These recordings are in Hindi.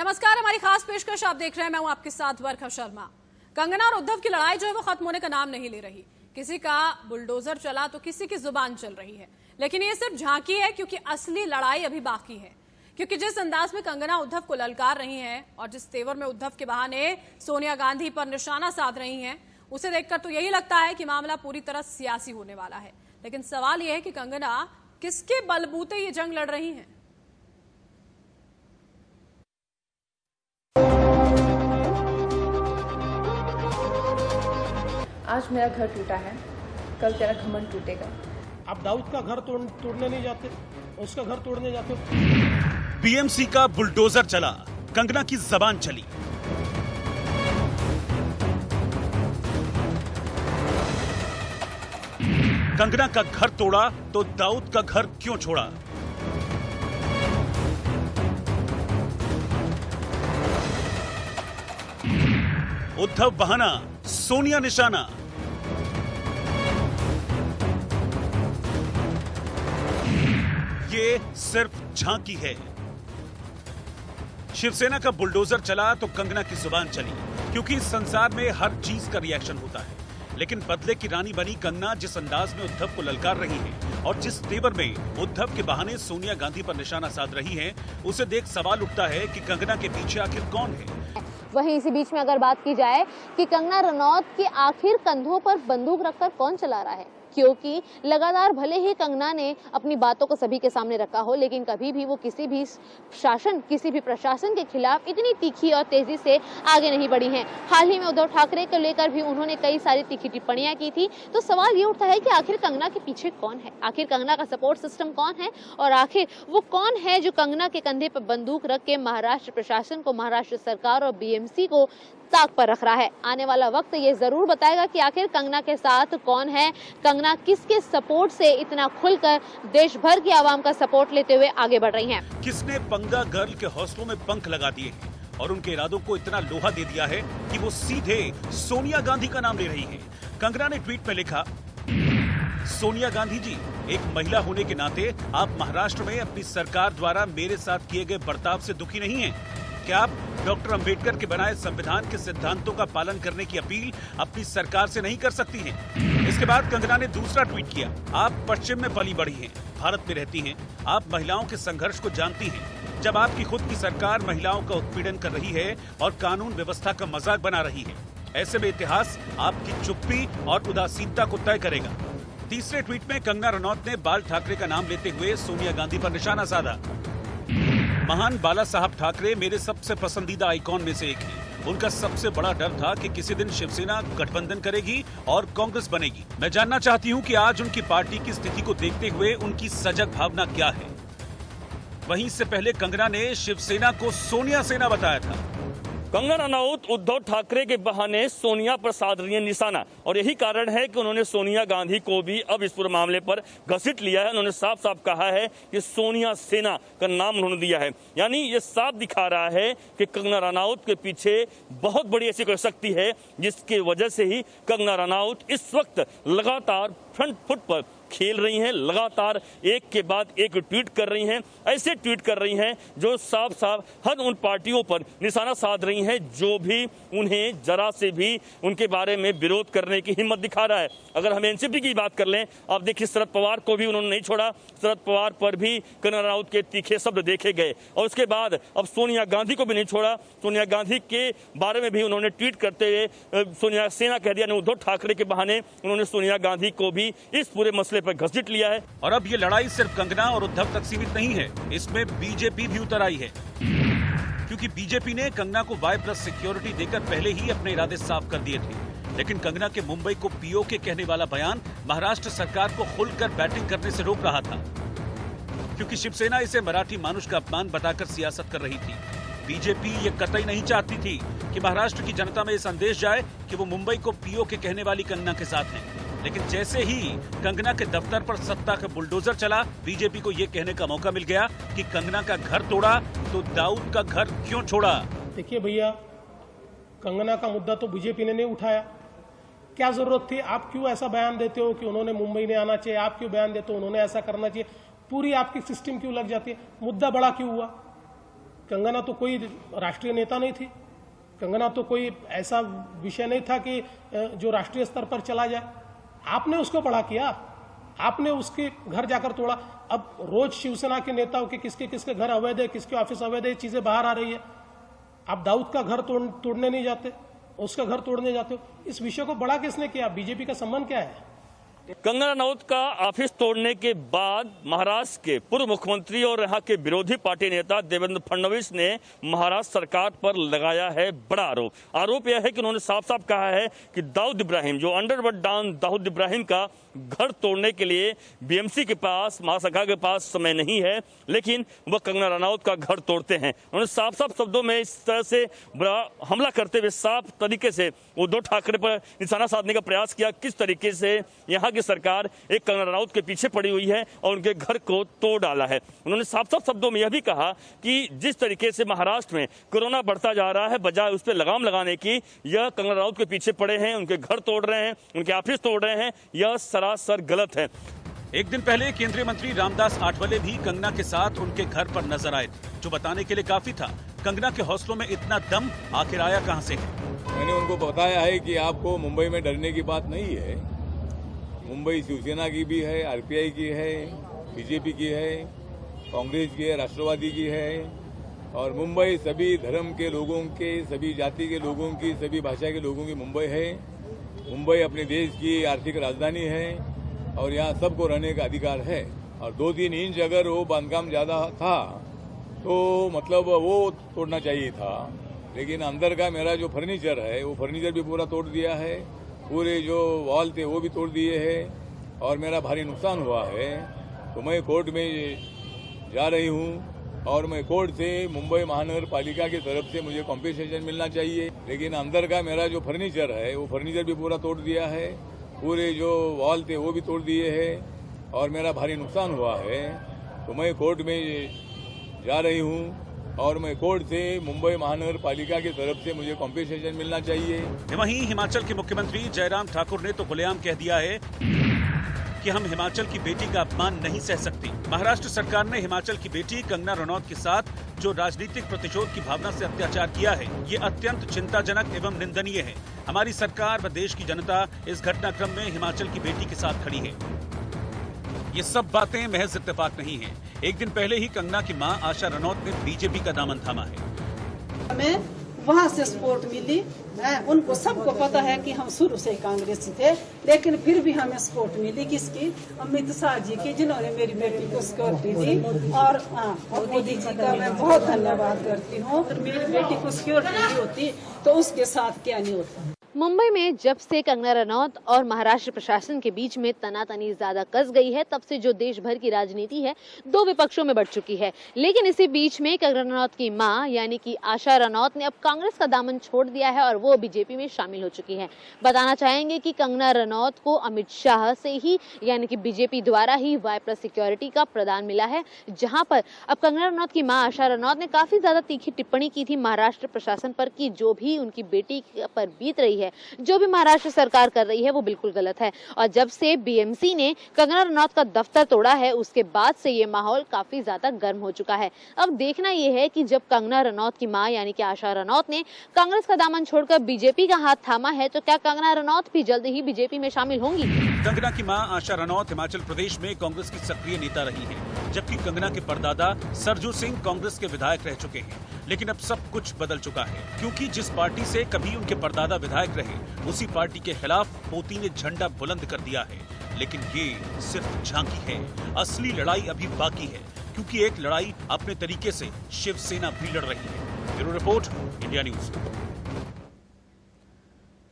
नमस्कार, हमारी खास पेशकश आप देख रहे हैं। मैं हूं आपके साथ वर्षा शर्मा। कंगना और उद्धव की लड़ाई जो है वो खत्म होने का नाम नहीं ले रही। किसी का बुलडोजर चला तो किसी की जुबान चल रही है, लेकिन ये सिर्फ झांकी है, क्योंकि असली लड़ाई अभी बाकी है। क्योंकि जिस अंदाज में कंगना उद्धव को ललकार रही हैं और जिस तेवर में उद्धव के बहाने सोनिया गांधी पर निशाना साध रही हैं, उसे देखकर तो यही लगता है कि मामला पूरी तरह सियासी होने वाला है। लेकिन सवाल यह है कि कंगना किसके बलबूते ये जंग लड़ रही हैं। आज मेरा घर टूटा है, कल तेरा घमंड टूटेगा। आप दाऊद का घर तोड़ने नहीं जाते, उसका घर तोड़ने जाते हो। बीएमसी का बुलडोजर चला, कंगना की जबान चली। कंगना का घर तोड़ा तो दाऊद का घर क्यों छोड़ा? उद्धव बहाना, सोनिया निशाना। ये सिर्फ झांकी है। शिवसेना का बुलडोजर चला तो कंगना की जुबान चली, क्योंकि इस संसार में हर चीज का रिएक्शन होता है। लेकिन बदले की रानी बनी कंगना जिस अंदाज में उद्धव को ललकार रही है और जिस तेवर में उद्धव के बहाने सोनिया गांधी पर निशाना साध रही है, उसे देख सवाल उठता है कि कंगना के पीछे आखिर कौन है। वहीं इसी बीच में अगर बात की जाए कि कंगना रनौत के आखिर कंधों पर बंदूक रखकर कौन चला रहा है, क्योंकि लगातार भले ही कंगना ने अपनी बातों को सभी के सामने रखा हो, लेकिन कभी भी वो किसी भी प्रशासन के खिलाफ इतनी तीखी और तेजी से आगे नहीं बढ़ी हैं। हाल ही में उद्धव ठाकरे को लेकर भी उन्होंने कई सारी तीखी टिप्पणियां की थी। तो सवाल ये उठता है कि आखिर कंगना के पीछे कौन है, आखिर कंगना का सपोर्ट सिस्टम कौन है, और आखिर वो कौन है जो कंगना के कंधे पर बंदूक रख के महाराष्ट्र प्रशासन को, महाराष्ट्र सरकार और बीएमसी को ताक पर रख रहा है। आने वाला वक्त ये जरूर बताएगा कि आखिर कंगना के साथ कौन है, कंगना किसके सपोर्ट से इतना खुलकर देश भर की आवाम का सपोर्ट लेते हुए आगे बढ़ रही हैं। किसने पंगा गर्ल के हौसलों में पंख लगा दिए और उनके इरादों को इतना लोहा दे दिया है कि वो सीधे सोनिया गांधी का नाम ले रही है। कंगना ने ट्वीट में लिखा, सोनिया गांधी जी, एक महिला होने के नाते आप महाराष्ट्र में अपनी सरकार द्वारा मेरे साथ किए गए बर्ताव से दुखी नहीं हैं? क्या आप डॉक्टर अंबेडकर के बनाए संविधान के सिद्धांतों का पालन करने की अपील अपनी सरकार से नहीं कर सकती हैं? इसके बाद कंगना ने दूसरा ट्वीट किया, आप पश्चिम में पली बढ़ी हैं, भारत में रहती हैं, आप महिलाओं के संघर्ष को जानती हैं। जब आपकी खुद की सरकार महिलाओं का उत्पीड़न कर रही है और कानून व्यवस्था का मजाक बना रही है, ऐसे में इतिहास आपकी चुप्पी और उदासीनता को तय करेगा। तीसरे ट्वीट में कंगना रनौत ने बाल ठाकरे का नाम लेते हुए सोनिया गांधी पर निशाना साधा। महान बाला साहब ठाकरे मेरे सबसे पसंदीदा आइकॉन में से एक हैं। उनका सबसे बड़ा डर था कि किसी दिन शिवसेना गठबंधन करेगी और कांग्रेस बनेगी। मैं जानना चाहती हूं कि आज उनकी पार्टी की स्थिति को देखते हुए उनकी सजग भावना क्या है। वहीं इससे पहले कंगना ने शिवसेना को सोनिया सेना बताया था। कंगना रनौत उद्धव ठाकरे के बहाने सोनिया पर साध रही है निशाना, और यही कारण है कि उन्होंने सोनिया गांधी को भी अब इस पूरे मामले पर घसीट लिया है। उन्होंने साफ साफ कहा है कि सोनिया सेना का नाम उन्होंने दिया है। यानी ये साफ दिखा रहा है कि कंगना रनौत के पीछे बहुत बड़ी ऐसी कोई शक्ति है, जिसकी वजह से ही कंगना रनौत इस वक्त लगातार फ्रंट फुट पर खेल रही हैं, लगातार एक के बाद एक ट्वीट कर रही हैं। ऐसे ट्वीट कर रही हैं जो साफ साफ हर उन पार्टियों पर निशाना साध रही हैं जो भी उन्हें जरा से भी उनके बारे में विरोध करने की हिम्मत दिखा रहा है। अगर हम एनसीपी की बात कर लें, आप देखिए शरद पवार को भी उन्होंने नहीं छोड़ा, शरद पवार पर भी कंगना रनौत के तीखे शब्द देखे गए, और उसके बाद अब सोनिया गांधी को भी नहीं छोड़ा। सोनिया गांधी के बारे में भी उन्होंने ट्वीट करते हुए सोनिया सेना कह दिया। उद्धव ठाकरे के बहाने उन्होंने सोनिया गांधी को भी इस पूरे मसले पर घसीट लिया है। और अब ये लड़ाई सिर्फ कंगना और उद्धव तक सीमित नहीं है, इसमें बीजेपी भी उतर आई है। क्योंकि बीजेपी ने कंगना को Y+ सिक्योरिटी देकर पहले ही अपने इरादे साफ कर दिए थे। लेकिन कंगना के मुंबई को पीओके कहने वाला बयान महाराष्ट्र सरकार को खुलकर बैटिंग करने से रोक रहा था, क्योंकि शिवसेना इसे मराठी मानुष का अपमान बताकर सियासत कर रही थी। बीजेपी ये कतई नहीं चाहती थी कि महाराष्ट्र की जनता में ये संदेश जाए कि वो मुंबई को पीओके कहने वाली कंगना के साथ हैं। लेकिन जैसे ही कंगना के दफ्तर पर सत्ता का बुलडोजर चला, बीजेपी को ये कहने का मौका मिल गया कि कंगना का घर तोड़ा तो दाऊद का घर क्यों छोड़ा। देखिए भैया, कंगना का मुद्दा तो बीजेपी ने नहीं उठाया, क्या जरूरत थी? आप क्यों ऐसा बयान देते हो कि उन्होंने मुंबई नहीं आना चाहिए? आप क्यों बयान देते हो उन्होंने ऐसा करना चाहिए? पूरी आपकी सिस्टम क्यों लग जाती है? मुद्दा बड़ा क्यों हुआ? कंगना तो कोई राष्ट्रीय नेता नहीं थी, कंगना तो कोई ऐसा विषय नहीं था कि जो राष्ट्रीय स्तर पर चला जाए। आपने उसको बड़ा किया, आपने उसके घर जाकर तोड़ा। अब रोज शिवसेना के नेताओं के किसके किसके घर अवैध है, किसके ऑफिस अवैध है, चीजें बाहर आ रही है। आप दाऊद का घर तोड़ने नहीं जाते, उसका घर तोड़ने जाते हो। इस विषय को बड़ा किसने किया? बीजेपी का संबंध क्या है? कंगना रनौत का ऑफिस तोड़ने के बाद महाराष्ट्र के पूर्व मुख्यमंत्री और यहाँ के विरोधी पार्टी नेता देवेंद्र फडणवीस ने महाराष्ट्र सरकार पर लगाया है बड़ा आरोप यह है कि उन्होंने साफ साफ कहा है कि दाऊद इब्राहिम, जो अंडरवर्ल्ड डॉन दाऊद इब्राहिम का घर तोड़ने के लिए बीएमसी के पास, महासभा के पास समय नहीं है, लेकिन वह कंगना रनौत का घर तोड़ते हैं। उन्होंने साफ साफ शब्दों में इस तरह से बड़ा हमला करते हुए साफ तरीके से उद्धव ठाकरे पर निशाना साधने का प्रयास किया, किस तरीके से यहाँ की सरकार एक कंगना रनौत के पीछे पड़ी हुई है और उनके घर को तोड़ डाला है। उन्होंने साफ साफ शब्दों में यह भी कहा कि जिस तरीके से महाराष्ट्र में कोरोना बढ़ता जा रहा है, बजाय उस पर लगाम लगाने की, यह कंगना रनौत के पीछे पड़े हैं, उनके घर तोड़ रहे हैं, उनके ऑफिस तोड़ रहे हैं, यह सरासर गलत है। एक दिन पहले केंद्रीय मंत्री रामदास आठवले भी कंगना के साथ उनके घर पर नजर आए थे, जो बताने के लिए काफी था। कंगना के हौसलों में इतना दम आखिर आया कहां से है? मैंने उनको बताया है कि आपको मुंबई में डरने की बात नहीं है। मुंबई शिवसेना की भी है, आरपीआई की है, बीजेपी की है, कांग्रेस की है, राष्ट्रवादी की है, और मुंबई सभी धर्म के लोगों के, सभी जाति के लोगों की, सभी भाषा के लोगों की मुंबई है। मुंबई अपने देश की आर्थिक राजधानी है और यहाँ सबको रहने का अधिकार है। और 2-3 इंच अगर वो बांधकाम ज्यादा था तो मतलब वो तोड़ना चाहिए था, लेकिन अंदर का मेरा जो फर्नीचर है वो फर्नीचर भी पूरा तोड़ दिया है, पूरे जो वॉल थे वो भी तोड़ दिए हैं और मेरा भारी नुकसान हुआ है। तो मैं कोर्ट में जा रही हूँ और मैं कोर्ट से मुंबई महानगर पालिका की तरफ से मुझे कॉम्पेंसेशन मिलना चाहिए, लेकिन अंदर का मेरा जो फर्नीचर है वो फर्नीचर भी पूरा तोड़ दिया है, पूरे जो वॉल थे वो भी तोड़ दिए हैं और मेरा भारी नुकसान हुआ है। तो मैं कोर्ट में जा रही हूँ और मैं कोर्ट से मुंबई महानगर पालिका की तरफ से मुझे कॉम्पेंसेशन मिलना चाहिए। वहीं हिमाचल के मुख्यमंत्री जयराम ठाकुर ने तो खुलेआम कह दिया है कि हम हिमाचल की बेटी का अपमान नहीं सह सकते। महाराष्ट्र सरकार ने हिमाचल की बेटी कंगना रनौत के साथ जो राजनीतिक प्रतिशोध की भावना से अत्याचार किया है, ये अत्यंत चिंताजनक एवं निंदनीय है। हमारी सरकार व देश की जनता इस घटनाक्रम में हिमाचल की बेटी के साथ खड़ी है। ये सब बातें महज इत्तेफाक नहीं है। एक दिन पहले ही कंगना की मां आशा रनौत ने बीजेपी का दामन थामा है। हमें वहाँ से सपोर्ट मिली, उनको सबको पता है कि हम शुरू से कांग्रेसी थे, लेकिन फिर भी हमें सपोर्ट मिली किसकी? अमित शाह जी की, जिन्होंने मेरी बेटी को सिक्योरिटी दी। और मोदी जी का मैं बहुत धन्यवाद करती हूँ। मेरी बेटी को सिक्योरिटी नहीं होती तो उसके साथ क्या नहीं होता। मुंबई में जब से कंगना रनौत और महाराष्ट्र प्रशासन के बीच में तनातनी ज्यादा कस गई है, तब से जो देश भर की राजनीति है दो विपक्षों में बढ़ चुकी है। लेकिन इसी बीच में कंगना रनौत की मां यानी कि आशा रनौत ने अब कांग्रेस का दामन छोड़ दिया है और वो बीजेपी में शामिल हो चुकी है। बताना चाहेंगे कि कंगना रनौत को अमित शाह से ही यानी कि बीजेपी द्वारा ही Y+ सिक्योरिटी का प्रदान मिला है, जहां पर अब कंगना रनौत की मां आशा रनौत ने काफी ज्यादा तीखी टिप्पणी की थी महाराष्ट्र प्रशासन पर कि जो भी उनकी बेटी पर बीत रही है, जो भी महाराष्ट्र सरकार कर रही है वो बिल्कुल गलत है। और जब से बीएमसी ने कंगना रनौत का दफ्तर तोड़ा है, उसके बाद से ये माहौल काफी ज्यादा गर्म हो चुका है। अब देखना ये है कि जब कंगना रनौत की मां यानी कि आशा रनौत ने कांग्रेस का दामन छोड़कर बीजेपी का हाथ थामा है, तो क्या कंगना रनौत भी जल्द ही बीजेपी में शामिल होंगी? कंगना की मां आशा रनौत हिमाचल प्रदेश में कांग्रेस की सक्रिय नेता रही हैं, जबकि कंगना के परदादा सरजू सिंह कांग्रेस के विधायक रह चुके हैं। लेकिन अब सब कुछ बदल चुका है, क्योंकि जिस पार्टी से कभी उनके परदादा विधायक रहे, उसी पार्टी के खिलाफ मोदी ने झंडा बुलंद कर दिया है। लेकिन ये सिर्फ झांकी है, असली लड़ाई अभी बाकी है, क्योंकि एक लड़ाई अपने तरीके से शिवसेना भी लड़ रही है। Bureau report, India news.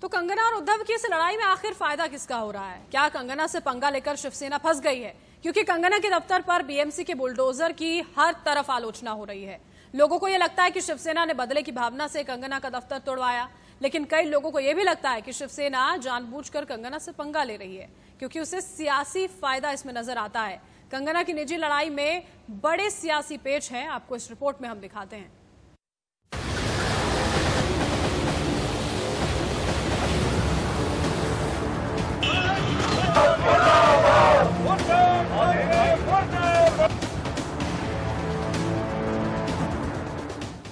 तो कंगना और उद्धव की इस लड़ाई में आखिर फायदा किसका हो रहा है? क्या कंगना से पंगा लेकर शिवसेना फंस गई है? क्योंकि कंगना के दफ्तर पर बीएमसी के बुलडोजर की हर तरफ आलोचना हो रही है। लोगों को यह लगता है कि शिवसेना ने बदले की भावना से कंगना का दफ्तर तोड़वाया, लेकिन कई लोगों को यह भी लगता है कि शिवसेना जानबूझकर कंगना से पंगा ले रही है, क्योंकि उसे सियासी फायदा इसमें नजर आता है। कंगना की निजी लड़ाई में बड़े सियासी पेच हैं, आपको इस रिपोर्ट में हम दिखाते हैं।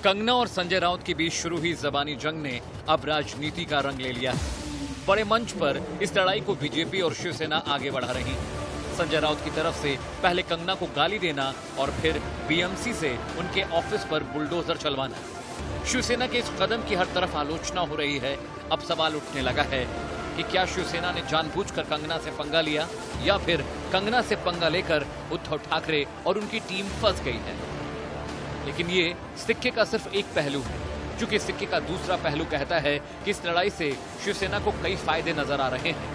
कंगना और संजय राउत के बीच शुरू हुई जबानी जंग ने अब राजनीति का रंग ले लिया है। बड़े मंच पर इस लड़ाई को बीजेपी और शिवसेना आगे बढ़ा रही है। संजय राउत की तरफ से पहले कंगना को गाली देना और फिर बीएमसी से उनके ऑफिस पर बुलडोजर चलवाना। शिवसेना के इस कदम की हर तरफ आलोचना हो रही है। अब सवाल उठने लगा है कि क्या शिवसेना ने जानबूझकर कंगना से पंगा लिया या फिर कंगना से पंगा लेकर उद्धव ठाकरे और उनकी टीम फंस गई है। लेकिन ये सिक्के का सिर्फ एक पहलू है, क्योंकि सिक्के का दूसरा पहलू कहता है कि इस लड़ाई से शिवसेना को कई फायदे नजर आ रहे हैं।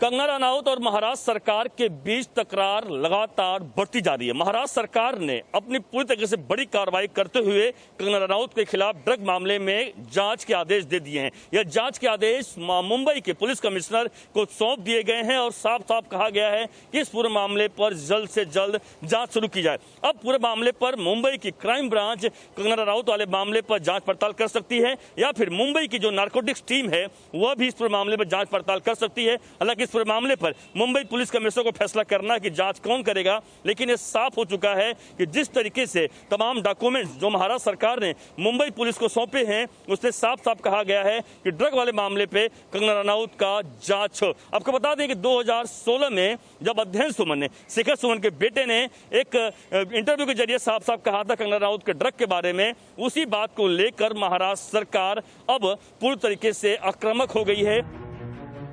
कंगना रनौत और महाराष्ट्र सरकार के बीच तकरार लगातार बढ़ती जा रही है। महाराष्ट्र सरकार ने अपनी पूरी तरीके से बड़ी कार्रवाई करते हुए कंगना रनौत के खिलाफ ड्रग मामले में जांच के आदेश दे दिए हैं। यह जांच के आदेश मुंबई के पुलिस कमिश्नर को सौंप दिए गए हैं और साफ साफ कहा गया है कि इस पूरे मामले पर जल्द से जल्द जांच शुरू की जाए। अब पूरे मामले पर मुंबई की क्राइम ब्रांच कंगना रनौत वाले मामले पर जांच पड़ताल कर सकती है या फिर मुंबई की जो नारकोटिक्स टीम है वह भी इस पूरे मामले पर जांच पड़ताल कर सकती है। हालांकि इस पूरे मामले पर मुंबई पुलिस कमिश्नर को फैसला करना कि जांच कौन करेगा, लेकिन यह साफ हो चुका है कि जिस तरीके से तमाम डॉक्यूमेंट्स जो महाराष्ट्र सरकार ने मुंबई पुलिस को सौंपे हैं उससे साफ साफ कहा गया है कि ड्रग वाले मामले पे कंगना रनौत का जांच हो। आपको बता दें कि 2016 में जब अध्ययन सुमन ने, शिखर सुमन के बेटे ने एक इंटरव्यू के जरिए साफ साफ कहा था कंगना रनौत के ड्रग के बारे में, उसी बात को लेकर महाराष्ट्र सरकार अब पूरी तरीके से आक्रामक हो गई है।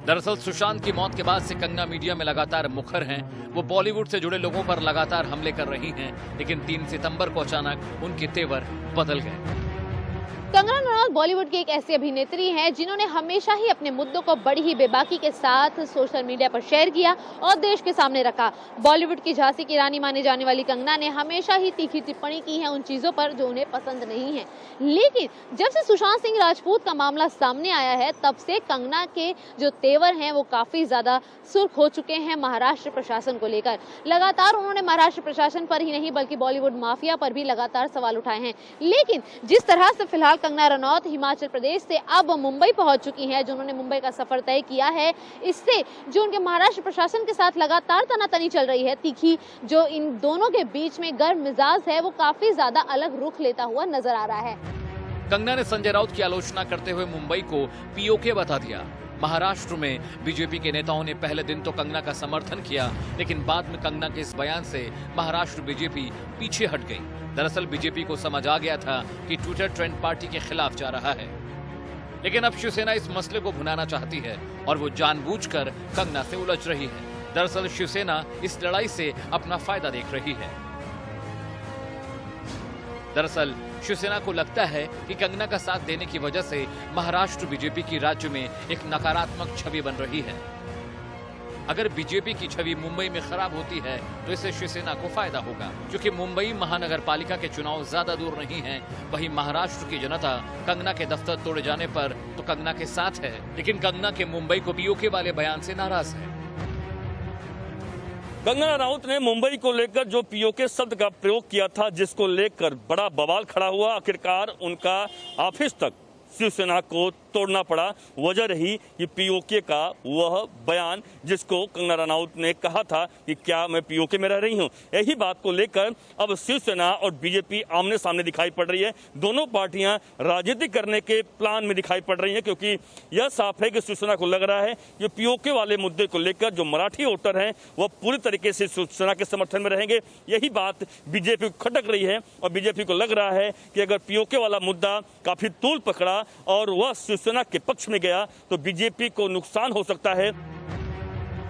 दरअसल सुशांत की मौत के बाद से कंगना मीडिया में लगातार मुखर हैं। वो बॉलीवुड से जुड़े लोगों पर लगातार हमले कर रही हैं, लेकिन 3 सितंबर को अचानक उनके तेवर बदल गए। कंगना रनौत बॉलीवुड की एक ऐसी अभिनेत्री हैं जिन्होंने हमेशा ही अपने मुद्दों को बड़ी ही बेबाकी के साथ सोशल मीडिया पर शेयर किया और देश के सामने रखा। बॉलीवुड की झांसी की रानी माने जाने वाली कंगना ने हमेशा ही तीखी टिप्पणी की है उन चीजों पर जो उन्हें पसंद नहीं है। लेकिन जब से सुशांत सिंह राजपूत का मामला सामने आया है तब से कंगना के जो तेवर हैं वो काफी ज्यादा सुर्ख हो चुके हैं महाराष्ट्र प्रशासन को लेकर। लगातार उन्होंने महाराष्ट्र प्रशासन पर ही नहीं बल्कि बॉलीवुड माफिया पर भी लगातार सवाल उठाए हैं। लेकिन जिस तरह से फिलहाल कंगना रनौत हिमाचल प्रदेश से अब मुंबई पहुंच चुकी हैं, जो उन्होंने मुंबई का सफर तय किया है, इससे जो उनके महाराष्ट्र प्रशासन के साथ लगातार तनातनी चल रही है, तीखी जो इन दोनों के बीच में गर्म मिजाज है, वो काफी ज्यादा अलग रुख लेता हुआ नजर आ रहा है। कंगना ने संजय राउत की आलोचना करते हुए मुंबई को पीओके बता दिया। महाराष्ट्र में बीजेपी के नेताओं ने पहले दिन तो कंगना का समर्थन किया, लेकिन बाद में कंगना के इस बयान से महाराष्ट्र बीजेपी पीछे हट गई। दरअसल बीजेपी को समझ आ गया था कि ट्विटर ट्रेंड पार्टी के खिलाफ जा रहा है, लेकिन अब शिवसेना इस मसले को भुनाना चाहती है और वो जानबूझकर कंगना से उलझ रही है। दरअसल शिवसेना इस लड़ाई से अपना फायदा देख रही है। दरअसल शिवसेना को लगता है कि कंगना का साथ देने की वजह से महाराष्ट्र बीजेपी की राज्य में एक नकारात्मक छवि बन रही है। अगर बीजेपी की छवि मुंबई में खराब होती है तो इससे शिवसेना को फायदा होगा, क्योंकि मुंबई महानगर पालिका के चुनाव ज्यादा दूर नहीं हैं। वहीं महाराष्ट्र की जनता कंगना के दफ्तर तोड़े जाने पर तो कंगना के साथ है, लेकिन कंगना के मुंबई को पीओके वाले बयान से नाराज है। कंगना रनौत ने मुंबई को लेकर जो पीओके शब्द का प्रयोग किया था, जिसको लेकर बड़ा बवाल खड़ा हुआ, आखिरकार उनका ऑफिस तक शिवसेना को तोड़ना पड़ा। वजह रही कि पीओके का वह बयान जिसको कंगना रनौत ने कहा था कि क्या मैं पीओके में रह रही हूं। यही बात को लेकर अब शिवसेना और बीजेपी आमने सामने दिखाई पड़ रही है। दोनों पार्टियां राजनीति करने के प्लान में दिखाई पड़ रही हैं, क्योंकि यह साफ है कि शिवसेना को लग रहा है कि पीओके वाले मुद्दे को लेकर जो मराठी वोटर हैं वह पूरी तरीके से शिवसेना के समर्थन में रहेंगे। यही बात बीजेपी को खटक रही है और बीजेपी को लग रहा है कि अगर पीओके वाला मुद्दा काफी तूल पकड़ा और वह शिवसेना के पक्ष में गया तो बीजेपी को नुकसान हो सकता है।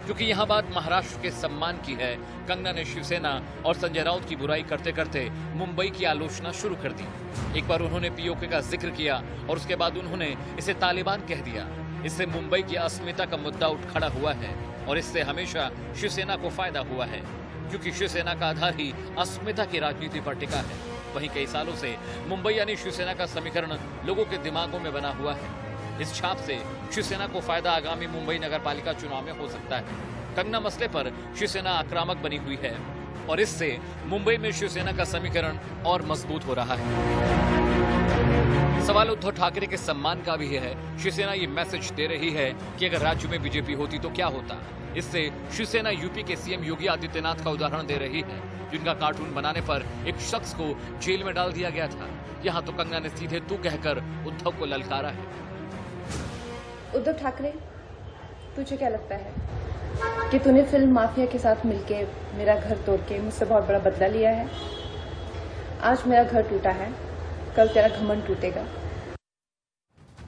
क्योंकि यहाँ बात महाराष्ट्र के सम्मान की है। कंगना ने शिवसेना और संजय राउत की बुराई करते करते मुंबई की आलोचना शुरू कर दी। एक बार उन्होंने पीओके का जिक्र किया और उसके बाद उन्होंने इसे तालिबान कह दिया। इससे मुंबई की अस्मिता का मुद्दा उठ खड़ा हुआ है और इससे हमेशा शिवसेना को फायदा हुआ है, क्योंकि शिवसेना का आधार ही अस्मिता की राजनीति पर टिका है। वहीं कई सालों से मुंबई यानी शिवसेना का समीकरण लोगों के दिमागों में बना हुआ है। इस छाप से शिवसेना को फायदा आगामी मुंबई नगरपालिका चुनाव में हो सकता है। कंगना मसले पर शिवसेना आक्रामक बनी हुई है और इससे मुंबई में शिवसेना का समीकरण और मजबूत हो रहा है। सवाल सवाल उद्धव ठाकरे के सम्मान का भी है। शिवसेना ये मैसेज दे रही है कि अगर राज्य में बीजेपी होती तो क्या होता। इससे शिवसेना यूपी के सीएम योगी आदित्यनाथ का उदाहरण दे रही है, जिनका कार्टून बनाने पर एक शख्स को जेल में डाल दिया गया था। यहाँ तो कंगना ने सीधे तू कहकर उद्धव को ललकारा है। उद्धव ठाकरे, तुझे क्या लगता है कि तूने फिल्म माफिया के साथ मिलके मेरा घर तोड़ के मुझसे बहुत बड़ा बदला लिया है? आज मेरा घर टूटा है, कल तेरा घमंड टूटेगा।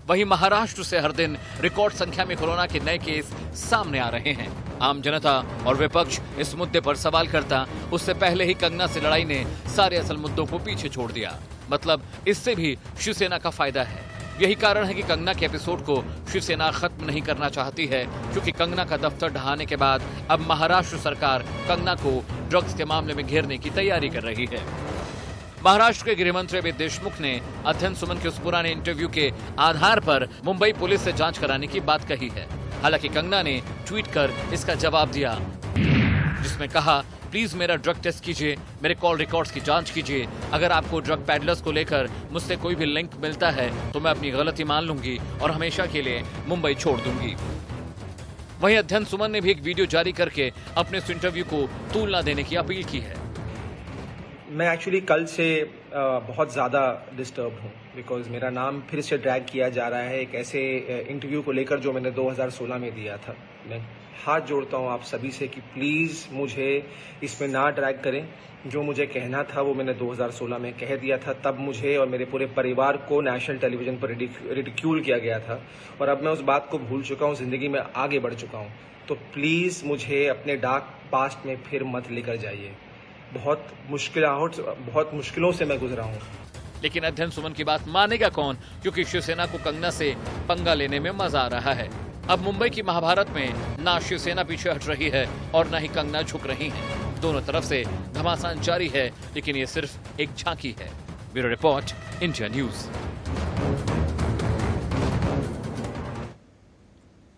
वहीं महाराष्ट्र से हर दिन रिकॉर्ड संख्या में कोरोना के नए केस सामने आ रहे हैं। आम जनता और विपक्ष इस मुद्दे पर सवाल करता उससे पहले ही कंगना से लड़ाई ने सारे असल मुद्दों को पीछे छोड़ दिया। मतलब इससे भी शिवसेना का फायदा है। यही कारण है कि कंगना के एपिसोड को शिवसेना खत्म नहीं करना चाहती है, क्योंकि कंगना का दफ्तर ढहाने के बाद अब महाराष्ट्र सरकार कंगना को ड्रग्स के मामले में घेरने की तैयारी कर रही है। महाराष्ट्र के गृहमंत्री अमित देशमुख ने अध्ययन सुमन के उस पुराने इंटरव्यू के आधार पर मुंबई पुलिस से जांच कराने की बात कही है। हालांकि कंगना ने ट्वीट कर इसका जवाब दिया, जिसमें कहा, प्लीज मेरा ड्रग टेस्ट कीजिए, मेरे कॉल रिकॉर्ड्स की जांच कीजिए। अगर आपको ड्रग पैडलर्स को लेकर मुझसे कोई भी लिंक मिलता है तो मैं अपनी गलती मान लूंगी और हमेशा के लिए मुंबई छोड़ दूंगी। वहीं अध्ययन सुमन ने भी एक वीडियो जारी करके अपने इस इंटरव्यू को तुलना देने की अपील की है। मैं एक्चुअली कल से बहुत ज़्यादा डिस्टर्ब हूँ, बिकॉज मेरा नाम फिर से ड्रैग किया जा रहा है एक ऐसे इंटरव्यू को लेकर जो मैंने 2016 में दिया था। मैं हाथ जोड़ता हूँ आप सभी से कि प्लीज़ मुझे इसमें ना ड्रैग करें। जो मुझे कहना था वो मैंने 2016 में कह दिया था। तब मुझे और मेरे पूरे परिवार को नेशनल टेलीविजन पर रिडिक्यूल किया गया था और अब मैं उस बात को भूल चुका हूँ, ज़िंदगी में आगे बढ़ चुका हूँ। तो प्लीज़ मुझे अपने डार्क पास्ट में फिर मत लेकर जाइए। बहुत मुश्किलों से मैं गुजरा हूँ। लेकिन अध्ययन सुमन की बात मानेगा कौन, क्योंकि शिवसेना को कंगना से पंगा लेने में मजा आ रहा है। अब मुंबई की महाभारत में ना शिवसेना पीछे हट रही है और ना ही कंगना झुक रही है। दोनों तरफ से घमासान जारी है, लेकिन ये सिर्फ एक झांकी है। Bureau report, India news.